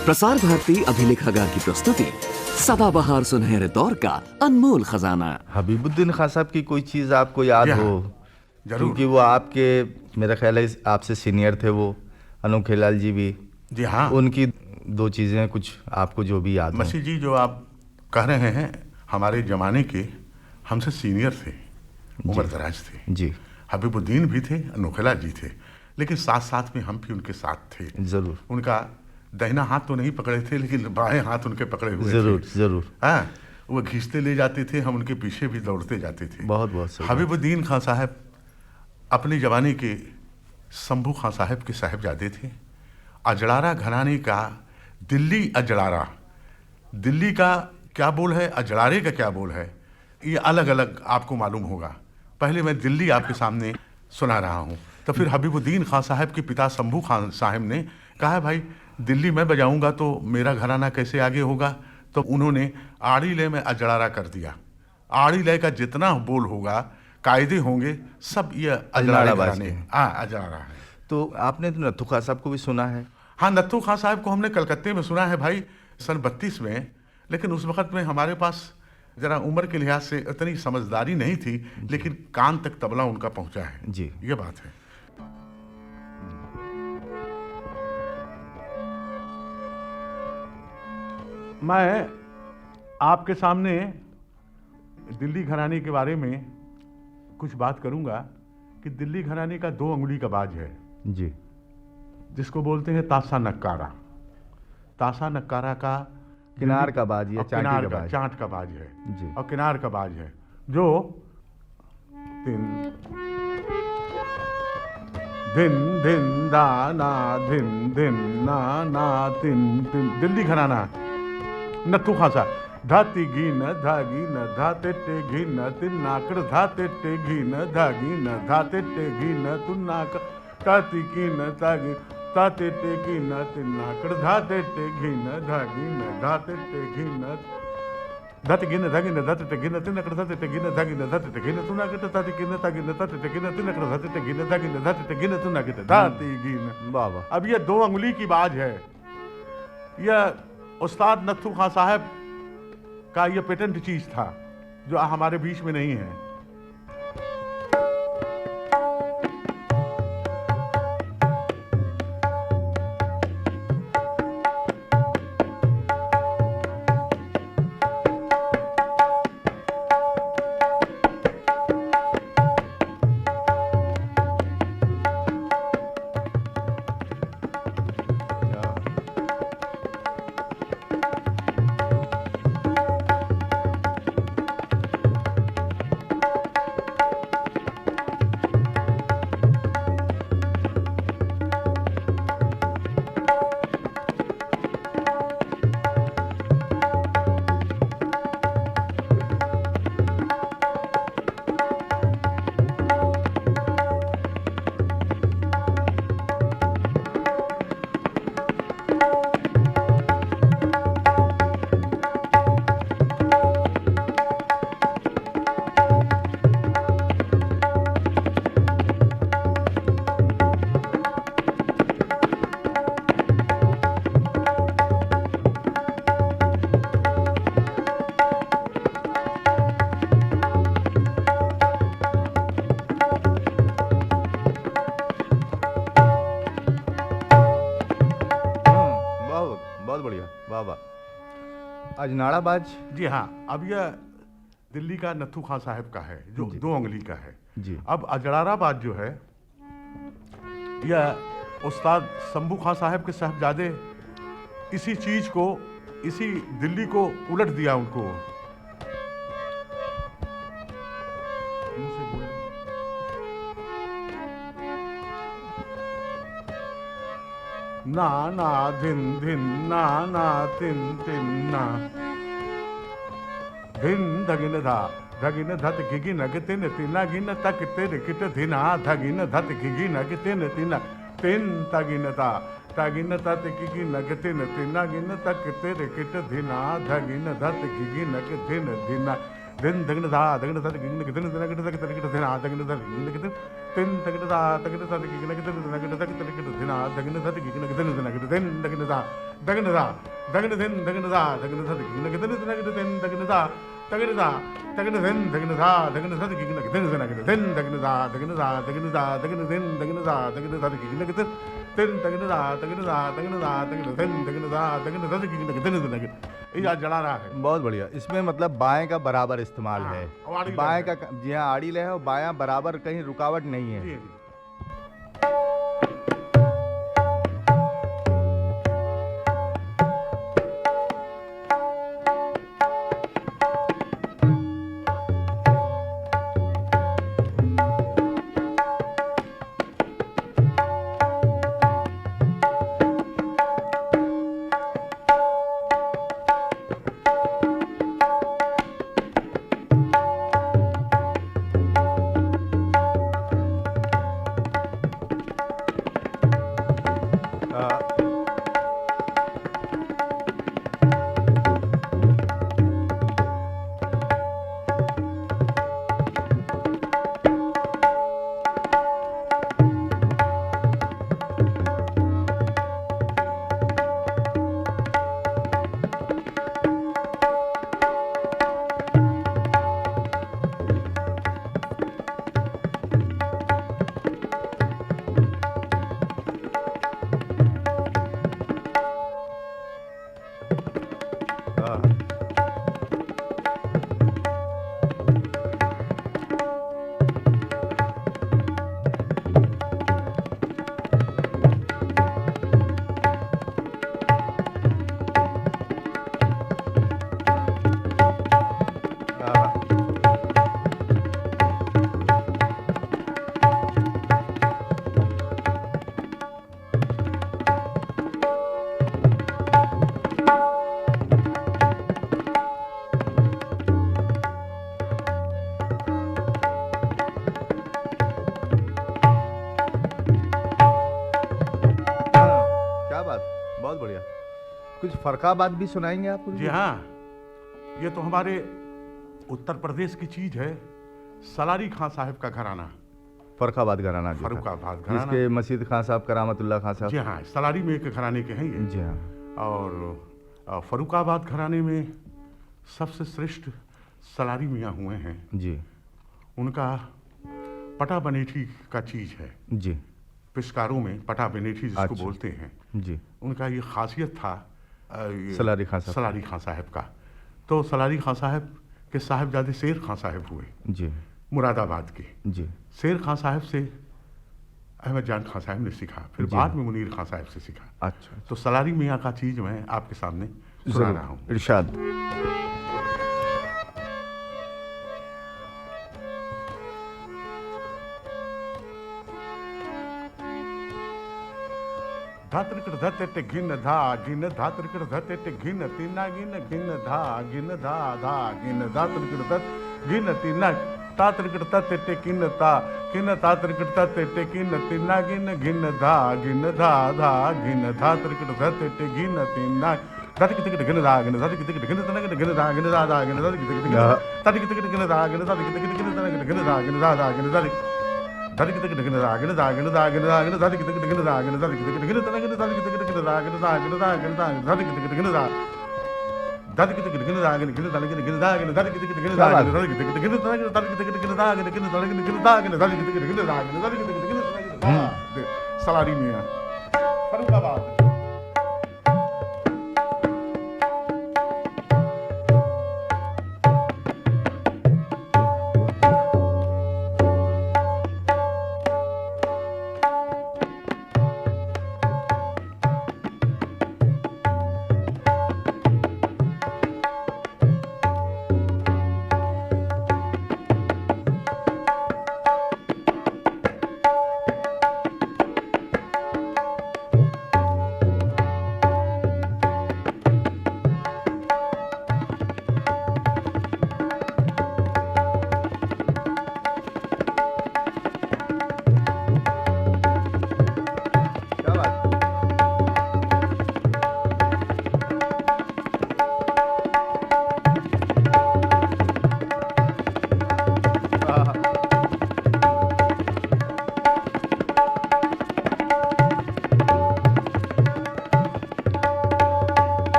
प्रसार भारती अभिलेखागार की प्रस्तुति सदाबहार सुनहरे दौर का अनमोल खजाना। हबीबुद्दीन खान साहब की कोई चीज़ आपको याद हो? क्योंकि वो आपके, मेरा ख्याल है आपसे सीनियर थे वो, अनोखेलाल जी भी। जी हाँ, उनकी दो चीज़ें कुछ आपको जो भी याद हो। मसीह जी जो आप कह रहे हैं हमारे ज़माने के हमसे सीनियर थे, उम्र दराज थे जी। हबीबुद्दीन भी थे, अनोखेलाल जी थे, लेकिन साथ साथ में हम भी उनके साथ थे। ज़रूर। उनका दाहिना हाथ तो नहीं पकड़े थे, लेकिन बाएं हाथ उनके पकड़े हुए ज़रूर थे। ज़रूर। हाँ, वो खींचते ले जाते थे, हम उनके पीछे भी दौड़ते जाते थे। बहुत बहुत सही। हबीबुद्दीन खान साहब अपने ज़माने के शंभू खान साहब के साहिबजादे थे। अजड़ारा घराने का दिल्ली अजड़ारा, दिल्ली का क्या बोल है, अजड़ारे का क्या बोल है, ये अलग अलग आपको मालूम होगा। पहले मैं दिल्ली आपके सामने सुना रहा हूँ। तो फिर हबीबुद्दीन खान साहब के पिता शंभू खान साहब ने कहा, भाई दिल्ली मैं बजाऊंगा तो मेरा घराना कैसे आगे होगा। तो उन्होंने आड़ी लय में अजड़ारा कर दिया। आड़ी लय का जितना बोल होगा, कायदे होंगे, सब ये अजड़ारा घराने अजड़ारा है। तो आपने तो नत्थू खान साहब को भी सुना है? हाँ, नत्थू खान साहब को हमने कलकत्ते में सुना है भाई, सन 32 में। लेकिन उस वक्त में हमारे पास जरा उम्र के लिहाज से इतनी समझदारी नहीं थी, लेकिन कान तक तबला उनका पहुंचा है जी, ये बात है। मैं आपके सामने दिल्ली घराने के बारे में कुछ बात करूंगा कि दिल्ली घराने का 2 अंगुली का बाज है जी, जिसको बोलते हैं ताशा नक्कारा। ताशा नक्कारा का किनार का बाज या किनार का का बाज चांट का बाज है जी, और किनार का बाज है जो दिन दिन दिन दा ना दिन दिन ना ना दिन दिन। दिल्ली घराना नत्थू खान साहब। धाती घी न धागी न धाते टे घी न तिन नाकड़ धाते टे घी न धागी न धाते टे घी न तुन नाक ताती की न तागी ताते टे घी न तिन नाकड़ धाते टे घी न धागी न धाते टे घी न धाते घी न धागी न धाते टे घी न तिन नाकड़ धाते टे घी न धागी न धाते टे घी न तुन नाकड़ ताती की न तागी न धाते टे घी न तिन नाकड़ धाते टे घी न धागी न धाते टे घी न तुन नाकड़ धाती घी न। वाह वाह। अब ये 2 अंगुली की बाज है। यह उस्ताद नत्थू खान साहब का ये पेटेंट चीज था जो हमारे बीच में नहीं है। बहुत बढ़िया, वाह वाह। अजनाड़ा बाज जी हाँ, अब यह दिल्ली का नत्थू खान साहब का है जो 2 अंगुली का है जी। अब अजड़ारा बाज जो है यह उस्ताद शंभू खान साहब के साहबजादे इसी चीज को, इसी दिल्ली को उलट दिया उनको। मुंह से बोल। ना ना धिन धिन ना ना तिन तिन ना धिन धगिन धा धगिन धत घिगिन तिन तिना गिन तक तेरे किट धिना धगिन धत घिगिन तिन तिना तिन तगिन ता तगिन तत घिगिन तिन तिना गिन तक तेरे किट धिना धगिन धत घिगिन तिन धिना दिन दगन दा दगन दा गिगन के दिन दगन दा के दिन आ दगन दा गिगन के दिन दगन दा गिगन के दिन दगन दा के दिन आ दगन दा गिगन के दिन दगन दा दगन दा दगन दिन दगन दा गिगन के दिन दगन दा दगन दा दगन दिन दगन दा गिगन के दिन दगन दा दगन दा दगन दा दगन दिन दगन दा गिगन के दिन दगन दा दगन दा दगन दा दगन दा गिगन के दिन ये आज जला रहा है। बहुत बढ़िया। इसमें मतलब बाएं का बराबर इस्तेमाल है, आड़ी बाएं का जी हाँ आड़ी ले है और बायां बराबर, कहीं रुकावट नहीं है। जी, जी। बहुत बढ़िया। कुछ फरकाबाद भी सुनाएंगे आप? जी हाँ, ये तो हमारे उत्तर प्रदेश की चीज है। सलारी खां साहब का घराना, फरुखाबाद घराना, फरुखाबाद घराना, जिसके मशीद खां साहब, करामतुल्लाह खां साहब। जी हाँ, सलारी में एक घराने के हैं ये। जी हाँ। और फरुखाबाद घराने में सबसे श्रेष्ठ सलारी मियाँ हुए हैं जी। उनका पटा बनेठी का चीज है जी। पिचकारों में पटा बनेठी जिसको अच्छा। बोलते हैं जी। उनका ये खासियत था सलारी खां साहब, सलारी खां साहब का। तो सलारी खां साहब के साहिबजादे शेर खां साहब हुए जी, मुरादाबाद के। जी। शेर खां साहब से अहमद जान खां साहब ने सीखा, फिर जी। बाद में मुनीर खां साहब से सीखा। अच्छा, तो सलारी मियाँ का चीज मैं आपके सामने सुना रहा हूँ। इरशाद। धात्रिकड़ धते ते घिन धा गिन धात्रिकड़ धते ते घिन तीना गिन गिन धा गिन धा धा गिन धात्रिकड़ धत गिन तीना तात्रिकड़ तते ते किन ता किन तात्रिकड़ तते ते किन तीना गिन गिन धा धा गिन धात्रिकड़ धते ते गिन तीना धतिक तिकट गिन धा गिन धतिक तिकट गिन तना गिन धा गिन धा धा गिन धतिक तिकट गिन धतिक तिकट गिन धा गिन धतिक तिकट गिन तना गिन धा गिन धा धा गिन धतिक धतिक तिकट गिन धा गिन धा गिन धा गिन धा गिन धतिक तिकट गिन धा गिन धतिक तिकट गिन तना गिन धतिक तिकट गिन धा गिन धा गिन धा गिन धा धतिक तिकट गिन धा धतिक तिकट गिन धा गिन तना गिन धा गिन धतिक तिकट गिन धा गिन धतिक तिकट गिन तना गिन धतिक तिकट गिन धा गिन गिन तना गिन धा गिन धतिक तिकट गिन धा गिन धतिक तिकट गिन तना गिन सलारी मियाँ फरुखाबाद।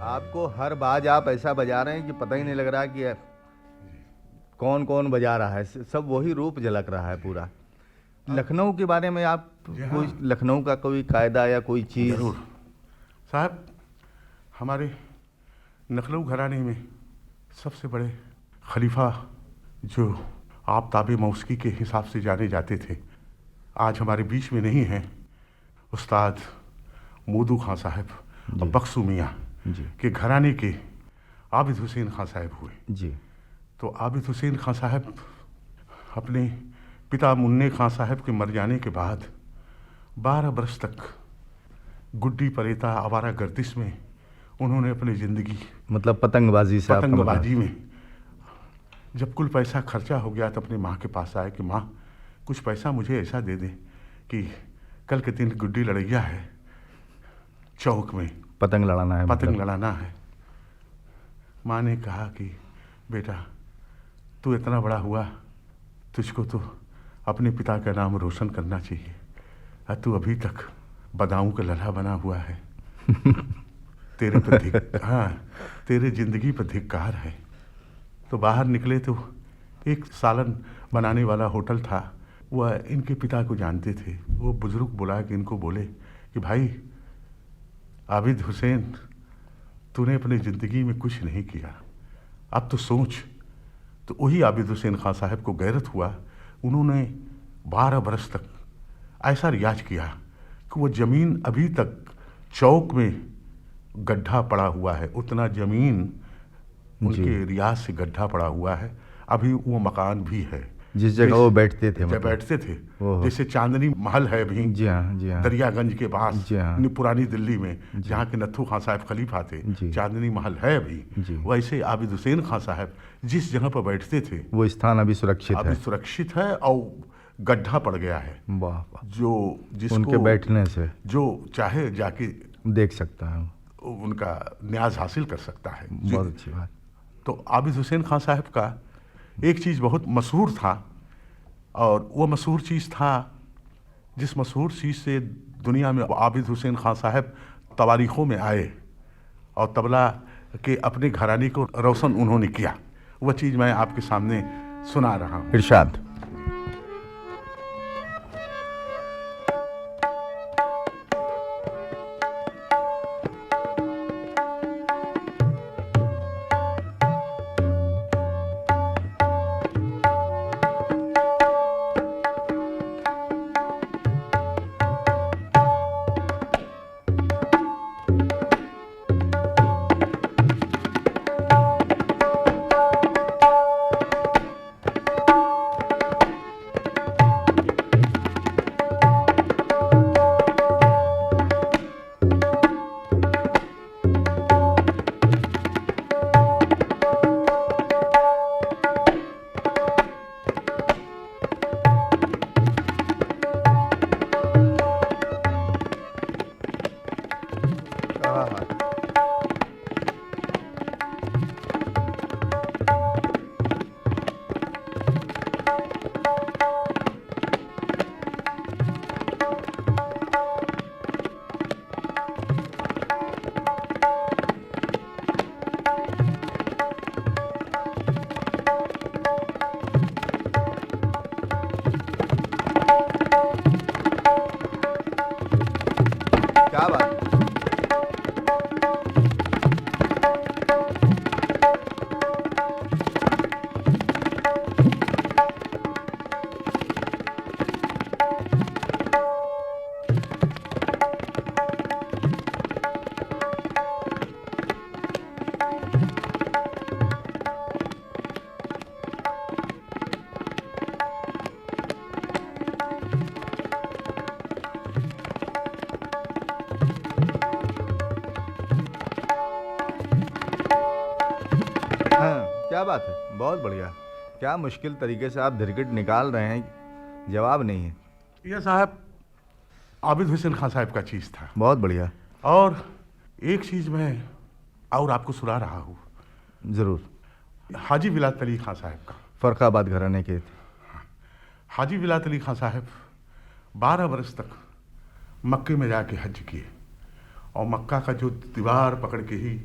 आपको हर बाज आप ऐसा बजा रहे हैं कि पता ही नहीं लग रहा कि कौन कौन बजा रहा है, सब वही रूप झलक रहा है पूरा। लखनऊ के बारे में आप कोई लखनऊ का कोई कायदा या कोई चीज़? जरूर साहब, हमारे लखनऊ घराने में सबसे बड़े खलीफा जो आफ्ताब मौसकी के हिसाब से जाने जाते थे, आज हमारे बीच में नहीं हैं, उस्ताद मोदू खां साहब और बख्शू मियाँ के घराने के आबिद हुसैन खां साहब हुए जी। तो आबिद हुसैन खां साहब अपने पिता मुन्ने खां साहब के मर जाने के बाद 12 बरस तक गुड्डी परेता आवारा गर्दिश में उन्होंने अपनी ज़िंदगी, मतलब पतंगबाजी से, पतंगबाजी में जब कुल पैसा खर्चा हो गया तो अपनी माँ के पास आए कि माँ कुछ पैसा मुझे ऐसा दे दे कि कल के दिन गुड्डी लड़ैया है, चौक में पतंग लड़ाना है, पतंग लड़ाना है। माँ ने कहा कि बेटा तू इतना बड़ा हुआ, तुझको तो अपने पिता का नाम रोशन करना चाहिए, और तू अभी तक बदाऊं का लल्हा बना हुआ है। तेरे पर हाँ, तेरे जिंदगी पर धिक्कार है। तो बाहर निकले तो एक सालन बनाने वाला होटल था, वह इनके पिता को जानते थे। वो बुजुर्ग बुला के इनको बोले कि भाई आबिद हुसैन, तूने अपनी ज़िंदगी में कुछ नहीं किया, अब तो सोच। तो वही आबिद हुसैन खां साहब को गैरत हुआ, उन्होंने 12 बरस तक ऐसा रियाज किया कि वो ज़मीन अभी तक चौक में गड्ढा पड़ा हुआ है, उतना ज़मीन उनके रियाज से गड्ढा पड़ा हुआ है। अभी वो मकान भी है जिस जगह वो बैठते थे, जब बैठते थे, जैसे चांदनी महल है अभी, जी हाँ, जी हाँ, दरियागंज के पास, जी हाँ, पुरानी दिल्ली में, जहाँ के नत्थू खां साहब खलीफा थे, चांदनी महल है अभी, वैसे आबिद हुसैन खां साहब जिस जगह पर बैठते थे वो स्थान अभी सुरक्षित है और गड्ढा पड़ गया है। वाह, जो जिसको उनके बैठने से जो चाहे जाके देख सकता है, उनका न्याज हासिल कर सकता है। बहुत अच्छी बात। तो आबिद हुसैन खां साहब का एक चीज़ बहुत मशहूर था, और वो मशहूर चीज़ था, जिस मशहूर चीज़ से दुनिया में आबिद हुसैन खां साहब तवारीखों में आए और तबला के अपने घराने को रोशन उन्होंने किया, वह चीज़ मैं आपके सामने सुना रहा हूँ। इरशाद। क्या बात। क्या बात है, बहुत बढ़िया। क्या मुश्किल तरीके से आप धिरगिट निकाल रहे हैं, जवाब नहीं है। यह साहब आबिद हुसैन खां साहब का चीज़ था। बहुत बढ़िया। और एक चीज़ मैं और आपको सुना रहा हूँ। ज़रूर। हाजी विलायत अली खां साहब का, फ़र्रुखाबाद घराने के थे। हाजी विलायत अली खां साहब 12 बरस तक मक्के में जाके हज किए, और मक्का का जो दीवार पकड़ के ही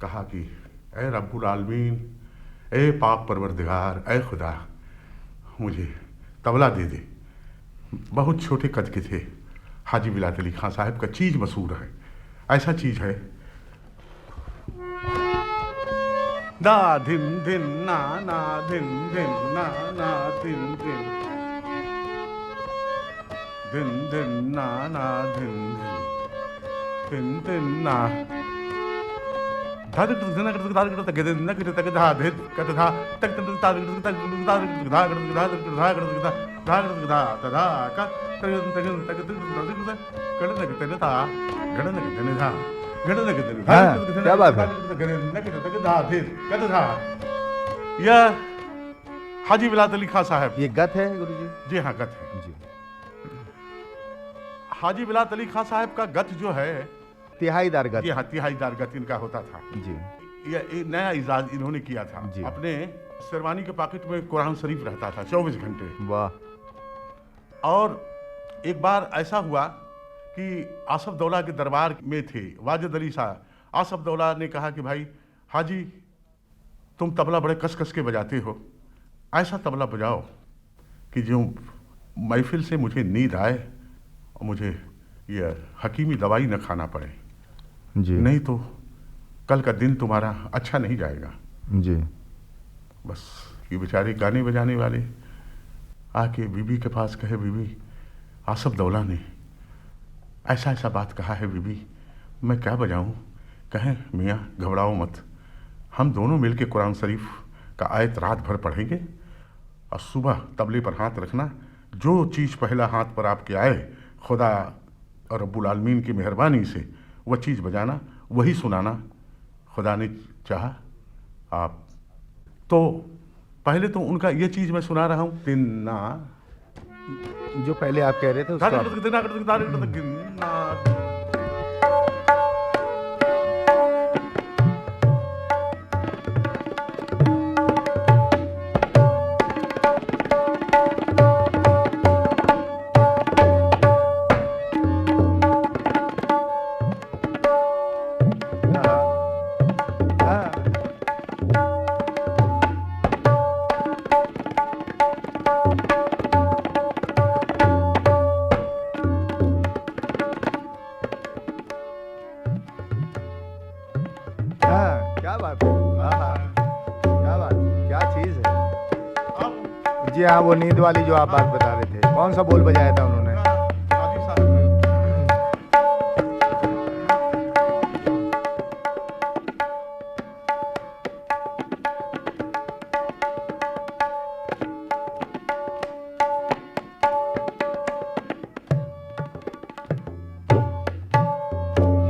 कहा कि ए रब्बुल आलमीन, ए पाक परवरदिगार, ए खुदा, मुझे तबला दे दे। बहुत छोटे कद के थे। हाजी विलायत अली खां साहब का चीज़ मशहूर है, ऐसा चीज़ है, दा धिन धिन ना ना धिन धिन ना ना धिन धिन धिन धिन ना ना धिन धिन धिन धिन ना धा धिन धिन धा धा धा तक दिन नक तक धा धिन कत धा तक तक धा धा धा धा धा धा धा धा का तक तक तक गणन के तक धा गणन के तक धा गणन के तक धा। क्या बात है? यह हाजी विलायत अली खां साहब, ये गत है गुरुजी? जी हाँ, गत है। जी। हाजी विलायत अली खां साहब का गत जो है, तिहाईदार गत। जी हाँ, तिहाईदार गत इनका होता था। जी। यह नया इजाज इन्होंने किया था। जी। अपने शेरवानी के पॉकेट में कुरान शरीफ रहता था 24 घंटे। वाह। और एक बार ऐसा हुआ कि आसफ दौला के दरबार में थे वाजिद अली साहब। आसफ दौला ने कहा कि भाई हाजी, तुम तबला बड़े कस कस के बजाते हो, ऐसा तबला बजाओ कि जो महफिल से मुझे नींद आए और मुझे यह हकीमी दवाई न खाना पड़े। जी। नहीं तो कल का दिन तुम्हारा अच्छा नहीं जाएगा। जी। बस ये बेचारे गाने बजाने वाले आके बीबी के पास कहे, बीबी आसफ दौला ने ऐसा ऐसा बात कहा है, बीबी मैं क्या बजाऊं? कहें मियाँ घबराओ मत, हम दोनों मिलके कुरान शरीफ का आयत रात भर पढ़ेंगे और सुबह तबले पर हाथ रखना, जो चीज़ पहला हाथ पर आपके आए खुदा और रब्बुल आलमीन की मेहरबानी से वह चीज़ बजाना, वही सुनाना। खुदा ने चाहा आप तो पहले तो उनका ये चीज़ मैं सुना रहा हूँ, तिन्ना जो पहले आप कह रहे थे उसका क्या बात है? क्या बात, क्या चीज है? जी हाँ, वो नींद वाली जो आप बात बता रहे थे, कौन सा बोल बजाया था उन्होंने?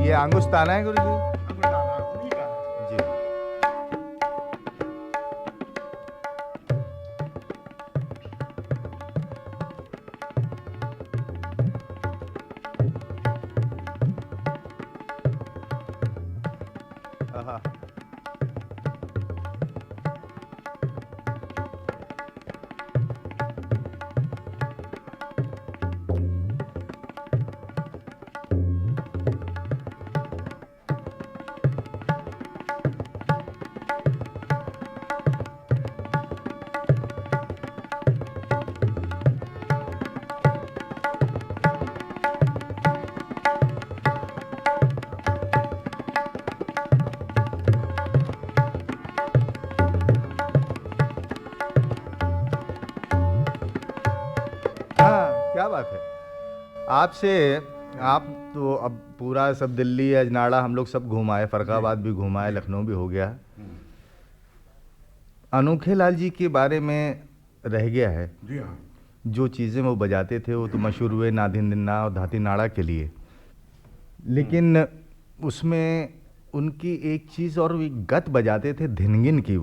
ये आंगुस्ताना है गुरुजी? जी। आहा। क्या बात है? आपसे आप तो अब पूरा सब दिल्ली अजनाड़ा हम लोग सब घुमाए, फरकाबाद भी घुमाए, लखनऊ भी हो गया। अनोखे लाल जी के बारे में रह गया है। जी हाँ। जो चीज़ें वो बजाते थे वो तो मशहूर हुए नादिन दिन्ना और धाती नाड़ा के लिए, लेकिन उसमें उनकी एक चीज़ और भी गत बजाते थे धिनगिन की,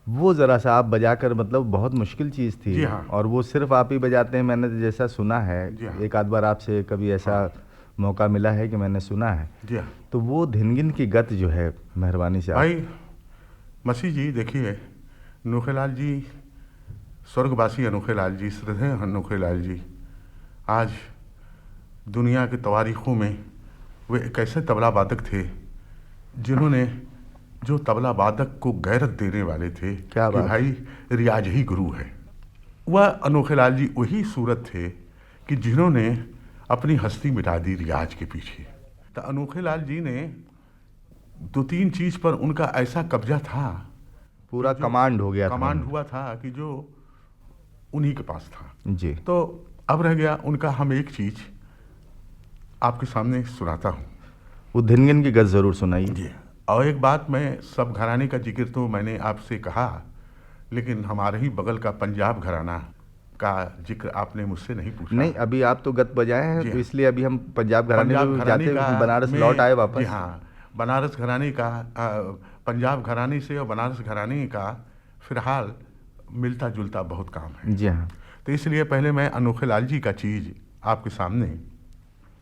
वो ज़रा सा आप बजाकर, मतलब बहुत मुश्किल चीज़ थी। जी हाँ। और वो सिर्फ आप ही बजाते हैं, मैंने तो जैसा सुना है। जी हाँ। एक आध बार आपसे कभी ऐसा मौका मिला है कि मैंने सुना है। जी हाँ। तो वो धिनगिन की गत जो है, मेहरबानी से भाई मसीह जी, देखिए अनोखेलाल जी, स्वर्गवासी अनोखेलाल जी, श्रद्धेय अनोखेलाल जी, आज दुनिया के तवारीखों में वे एक ऐसे तबला वादक थे जिन्होंने जो तबला वादक को गैरत देने वाले थे क्या कि बात। भाई रियाज ही गुरु है, वह अनोखे लाल जी वही सूरत थे कि जिन्होंने अपनी हस्ती मिटा दी रियाज के पीछे। तो अनोखे लाल जी ने 2-3 चीज पर उनका ऐसा कब्जा था, पूरा जो कमांड हो गया था कमांड उनका। हुआ था कि जो उन्हीं के पास था। जी। तो अब रह गया उनका, हम एक चीज आपके सामने सुनाता हूँ। वो धिनगिन की गज़ल जरूर सुनाइए। जी। और एक बात, मैं सब घराने का जिक्र तो मैंने आपसे कहा, लेकिन हमारे ही बगल का पंजाब घराना का जिक्र आपने मुझसे नहीं पूछा। नहीं, अभी आप तो गत बजाए हैं, जी तो हाँ। इसलिए अभी हम पंजाब घराने पंजाब में घराने जाते का हम बनारस में- लौट आए वापस। जी हाँ, बनारस घराने का पंजाब घराने से और बनारस घराने का फिलहाल मिलता जुलता बहुत काम है। जी हाँ। तो इसलिए पहले मैं अनोखे लाल जी का चीज आपके सामने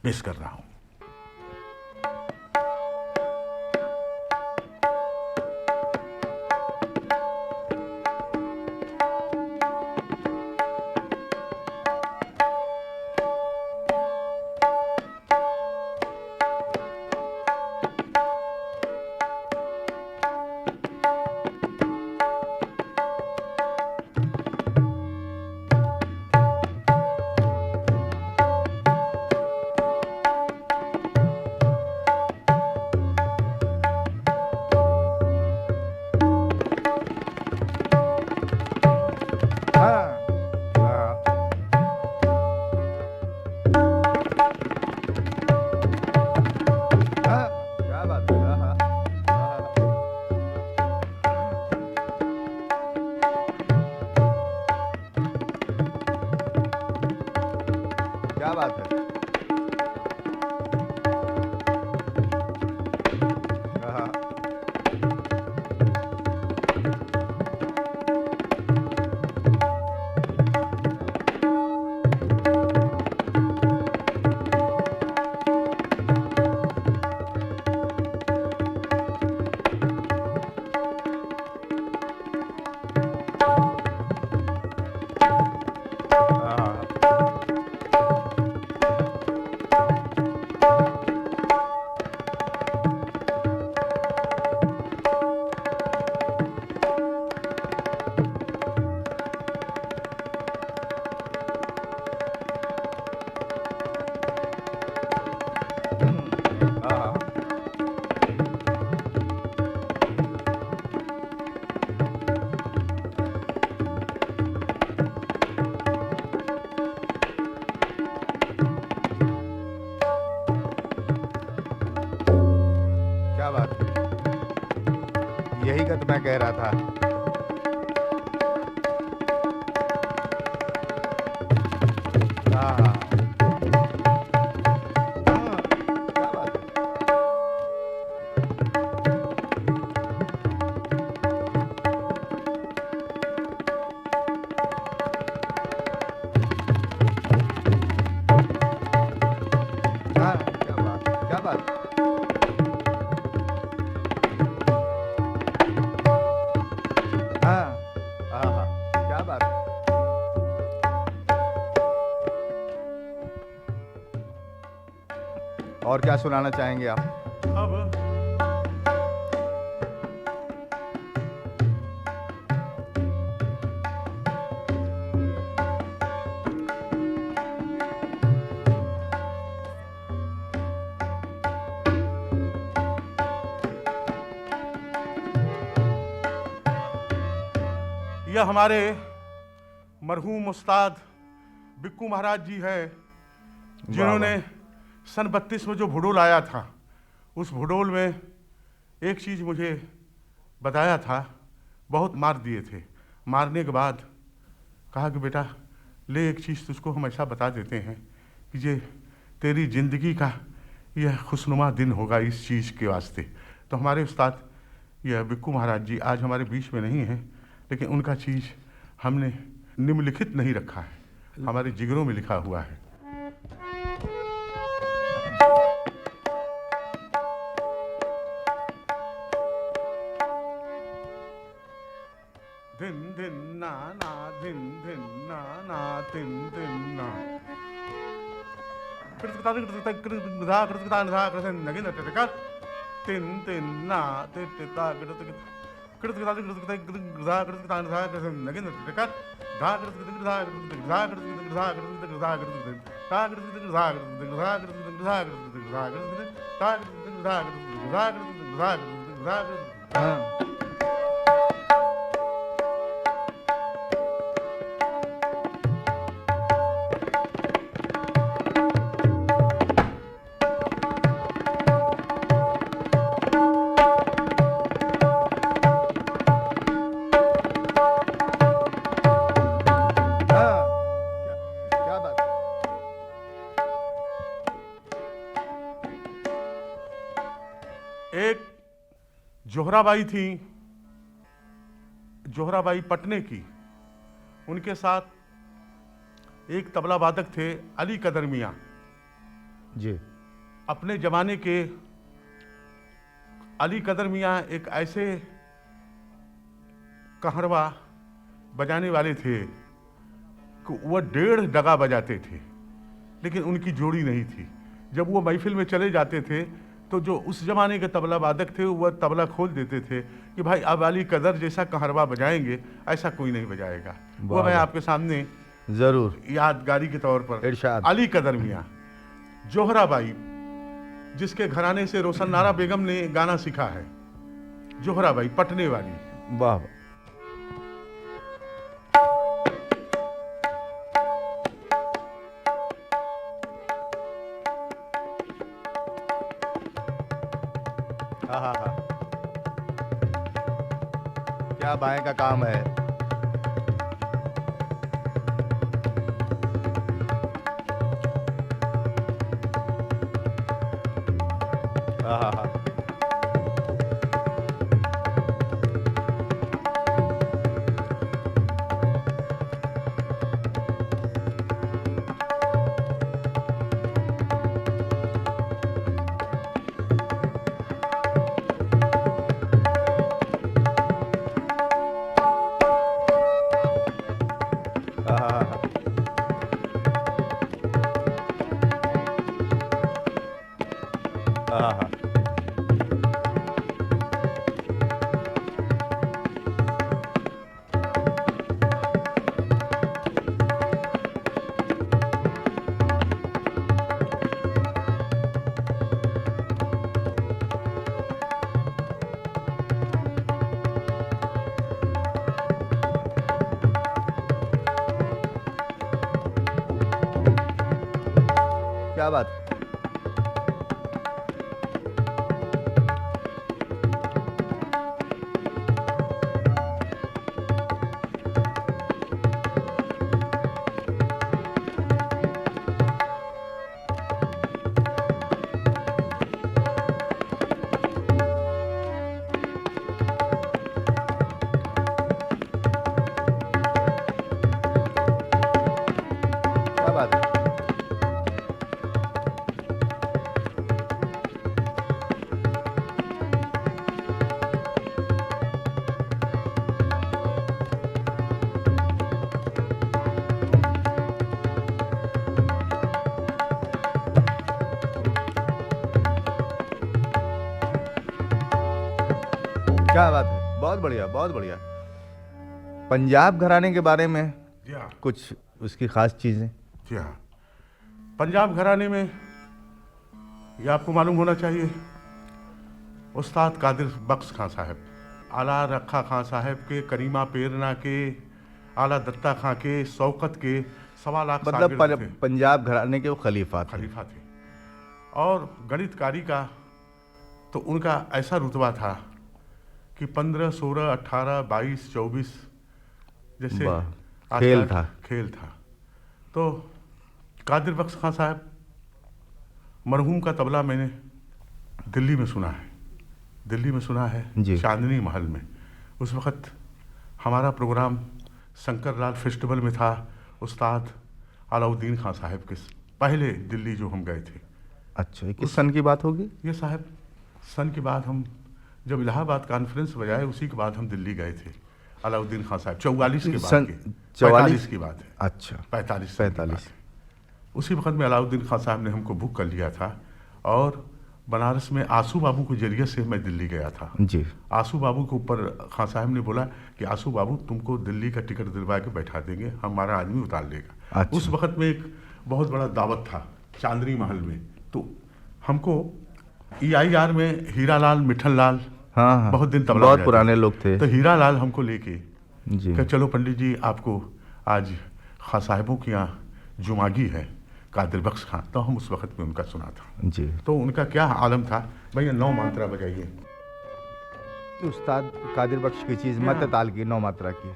पेश कर रहा हूँ। क्या बात है। हाँ, हाँ, हाँ, क्या बात है। हाँ, हाँ, हाँ। क्या बात है। यही का तो मैं कह रहा था। हाँ, हाँ। हाँ, क्या बात है। हाँ, क्या बात। हाँ, हाँ, हाँ, क्या बात है। और क्या सुनाना चाहेंगे आप? अब यह हमारे मरहूम उस्ताद बिक्कू महाराज जी है, जिन्होंने सन 32 में जो भुडोल आया था, उस भुडोल में एक चीज़ मुझे बताया था। बहुत मार दिए थे, मारने के बाद कहा कि बेटा ले, एक चीज़ तुझको हम ऐसा बता देते हैं कि ये तेरी ज़िंदगी का यह खुशनुमा दिन होगा इस चीज़ के वास्ते। तो हमारे उस्ताद यह बिक्कू महाराज जी आज हमारे बीच में नहीं हैं, लेकिन उनका चीज़ हमने निम्नलिखित नहीं रखा है, हमारे जिगरों में लिखा हुआ है। धिन धिन ना ना धिन धिन ना ना धिन धिन ना कृतकता कृतकता कृतकता कृतकता नगिन तटकर तिन तिन ना ते ते ता गृत कृत ता गृत ता गृदा कृत ता धा नगिन टिकट धा कृत धा धा कृत धा कृत धा कृत ता कृत धा कृत धा कृत धा कृत धा कृत ता कृत धा कृत धा कृत धा कृत धा कृत। हाँ। हाँ, क्या बात है? एक जोहराबाई थी, जोहराबाई पटने की, उनके साथ एक तबला वादक थे अली कदर मियाँ। जी। अपने जमाने के अली कदर मियाँ एक ऐसे कहरवा बजाने वाले थे कि वह 1.5 डगा बजाते थे, लेकिन उनकी जोड़ी नहीं थी। जब वो महफिल में चले जाते थे तो जो उस जमाने के तबला वादक थे वह तबला खोल देते थे कि भाई अब अली कदर जैसा कहरवा बजाएंगे ऐसा कोई नहीं बजाएगा। वो मैं आपके सामने जरूर यादगारी के तौर पर इरशाद। अली कदर मियाँ। जोहराबाई जिसके घराने से रोशन नारा बेगम ने गाना सीखा है, जोहराबाई पटने वाली। वाह। हाँ हाँ हाँ, क्या बाएं का काम है। हाँ हाँ हाँ, हाँ हाँ हाँ, हाँ हाँ, क्या बात। क्या बात है। क्या बात है, बहुत बढ़िया बहुत बढ़िया। पंजाब घराने के बारे में जी हाँ, कुछ उसकी खास चीजें। जी हाँ। पंजाब घराने में ये आपको मालूम होना चाहिए, उस्ताद कादिर बख्श खां साहब, आला रखा खां साहब के, करीमा पेरना के, आला दत्ता खां के, शौकत के 1.25 लाख मतलब शागिर्द थे, पंजाब घराने के वो खलीफा थे। खलीफा थे। और गणितकारी का तो उनका ऐसा रुतबा था कि 15, 16, 18, 22, 24 जैसे वाह, आजकल खेल था। खेल था। तो कादिर बख्श खां साहब मरहूम का तबला मैंने दिल्ली में सुना है, दिल्ली में सुना है, जी। चांदनी महल में। उस वक़्त हमारा प्रोग्राम शंकर लाल फेस्टिवल में था, उस्ताद अलाउद्दीन खां साहब के पहले दिल्ली जो हम गए थे। अच्छा, ये किस सन की बात होगी? ये साहब सन के बाद हम जब इलाहाबाद कॉन्फ्रेंस बजाए उसी के बाद हम दिल्ली गए थे। अलाउद्दीन खां साहब 44 के बाद के, 45 की बात है। अच्छा, 45 45। उसी वक्त में अलाउद्दीन खां साहब ने हमको बुक कर लिया था और बनारस में आंसू बाबू के जरिए से मैं दिल्ली गया था। जी। आंसू बाबू के ऊपर खान साहब ने बोला कि आंसू बाबू तुमको दिल्ली का टिकट दिलवा के बैठा देंगे, हमारा आदमी उतार लेगा। अच्छा। उस वक्त में एक बहुत बड़ा दावत था चांदनी महल में, तो हमको EIR में हीरालाल मिठनलाल, हाँ हाँ, बहुत दिन तबला बहुत बजाते पुराने लोग थे। तो हीरालाल हमको लेके जी। कि चलो पंडित जी आपको आज खां साहिबों के यहाँ जुमागी है कादिर बख्श खां, तो हम उस वक्त में उनका सुना था। जी। तो उनका क्या आलम था, भैया 9 मात्रा बजाइए। उस्ताद कादिर बख्श की चीज़ मत ताल की 9 मात्रा की।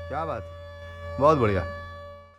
क्या बात, बहुत बढ़िया।